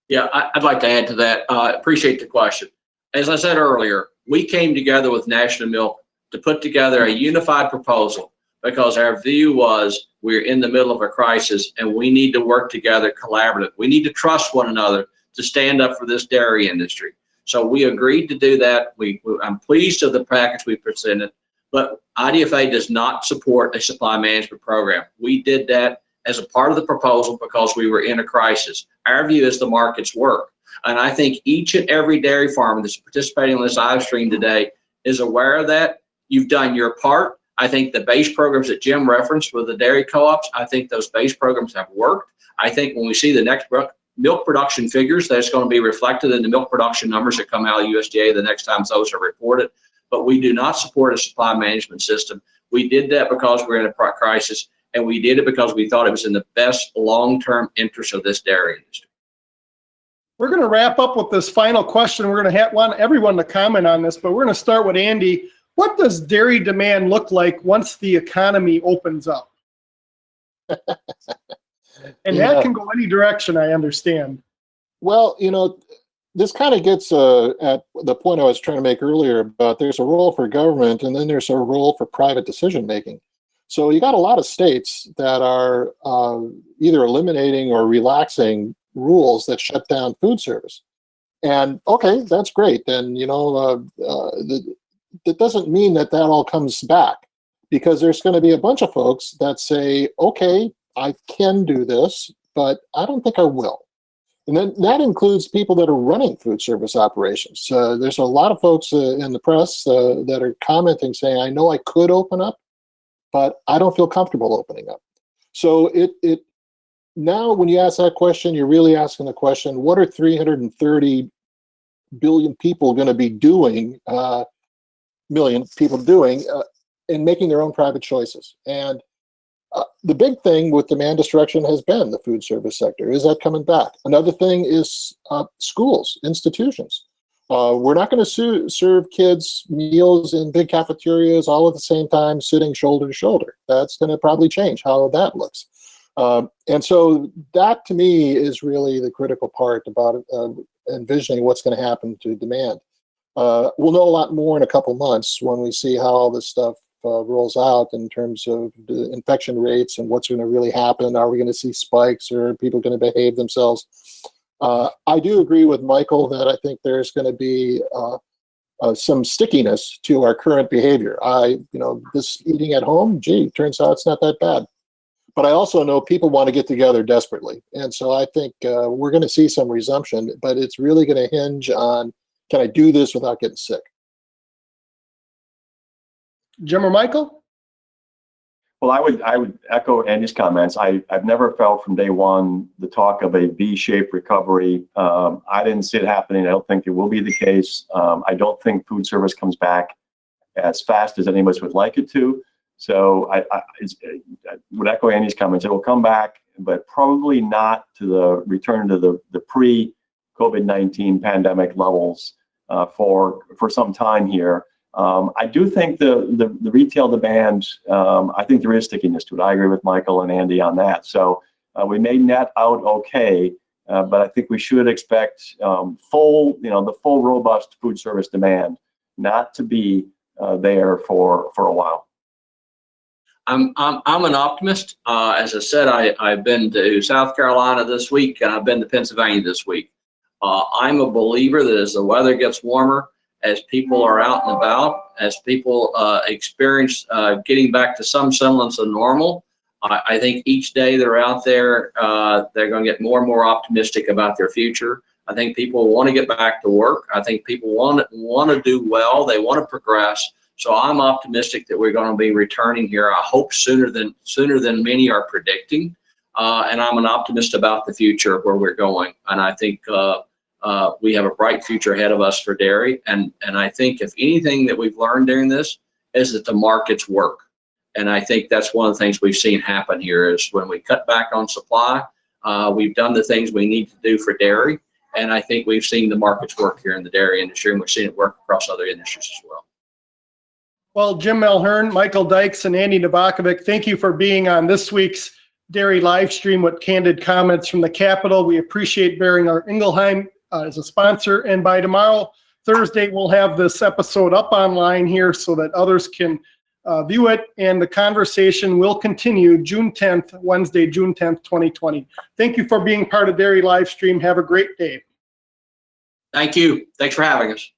Yeah, I'd like to add to that. Appreciate the question. As I said earlier, we came together with National Milk to put together a unified proposal because our view was we're in the middle of a crisis and we need to work together collaboratively. We need to trust one another to stand up for this dairy industry. So we agreed to do that. I'm pleased with the package we presented, but IDFA does not support a supply management program. We did that as a part of the proposal because we were in a crisis. Our view is the markets work. And I think each and every dairy farmer that's participating in this live stream today is aware of that. You've done your part. I think the base programs that Jim referenced with the dairy co-ops, I think those base programs have worked. I think when we see the next milk production figures, that's going to be reflected in the milk production numbers that come out of USDA the next time those are reported. But we do not support a supply management system. We did that because we're in a crisis, and we did it because we thought it was in the best long-term interest of this dairy industry. We're going to wrap up with this final question. We're going to want everyone to comment on this, but we're going to start with Andy. What does dairy demand look like once the economy opens up? And that can go any direction, I understand. Well, this kind of gets at the point I was trying to make earlier about there's a role for government and then there's a role for private decision making. So you got a lot of states that are either eliminating or relaxing rules that shut down food service. And okay, that's great. Then, that doesn't mean that all comes back, because there's going to be a bunch of folks that say, okay, I can do this, but I don't think I will. And then that includes people that are running food service operations. There's a lot of folks in the press that are commenting saying, I know I could open up, but I don't feel comfortable opening up. So it now when you ask that question, you're really asking the question, what are 330 billion people going to be doing, million people doing in making their own private choices? And the big thing with demand destruction has been the food service sector. Is that coming back? Another thing is schools, institutions. We're not going to serve kids meals in big cafeterias all at the same time, sitting shoulder to shoulder. That's going to probably change how that looks. And so that, to me, is really the critical part about envisioning what's going to happen to demand. We'll know a lot more in a couple months when we see how all this stuff rolls out in terms of the infection rates and what's going to really happen. Are we going to see spikes, or are people going to behave themselves? I do agree with Michael that I think there's going to be some stickiness to our current behavior. This eating at home, turns out it's not that bad. But I also know people want to get together desperately. And so I think we're going to see some resumption, but it's really going to hinge on, can I do this without getting sick? Jim or Michael? Well, I would echo Andy's comments. I've never felt from day one the talk of a V-shaped recovery. I didn't see it happening. I don't think it will be the case. I don't think food service comes back as fast as any of us would like it to. So I would echo Andy's comments. It will come back, but probably not to the return to the pre COVID-19 pandemic levels for some time here. I do think the retail demand, I think there is stickiness to it. I agree with Michael and Andy on that. So we may net out okay, but I think we should expect the full robust food service demand not to be there for a while. I'm an optimist. As I said, I've been to South Carolina this week, and I've been to Pennsylvania this week. I'm a believer that as the weather gets warmer, as people are out and about, as people experience getting back to some semblance of normal, I think each day they're out there, they're going to get more and more optimistic about their future. I think people want to get back to work. I think people want to do well. They want to progress. So I'm optimistic that we're going to be returning here. I hope sooner than many are predicting. And I'm an optimist about the future of where we're going. And I think we have a bright future ahead of us for dairy. And I think if anything that we've learned during this is that the markets work. And I think that's one of the things we've seen happen here is when we cut back on supply, we've done the things we need to do for dairy. And I think we've seen the markets work here in the dairy industry, and we're seeing it work across other industries as well. Well, Jim Mulhern, Michael Dykes, and Andy Novakovic, thank you for being on this week's Dairy Livestream with candid comments from the Capitol. We appreciate Boehringer Ingelheim as a sponsor. And by tomorrow, Thursday, we'll have this episode up online here so that others can view it. And the conversation will continue June 10th, Wednesday, June 10th, 2020. Thank you for being part of Dairy Livestream. Have a great day. Thank you. Thanks for having us.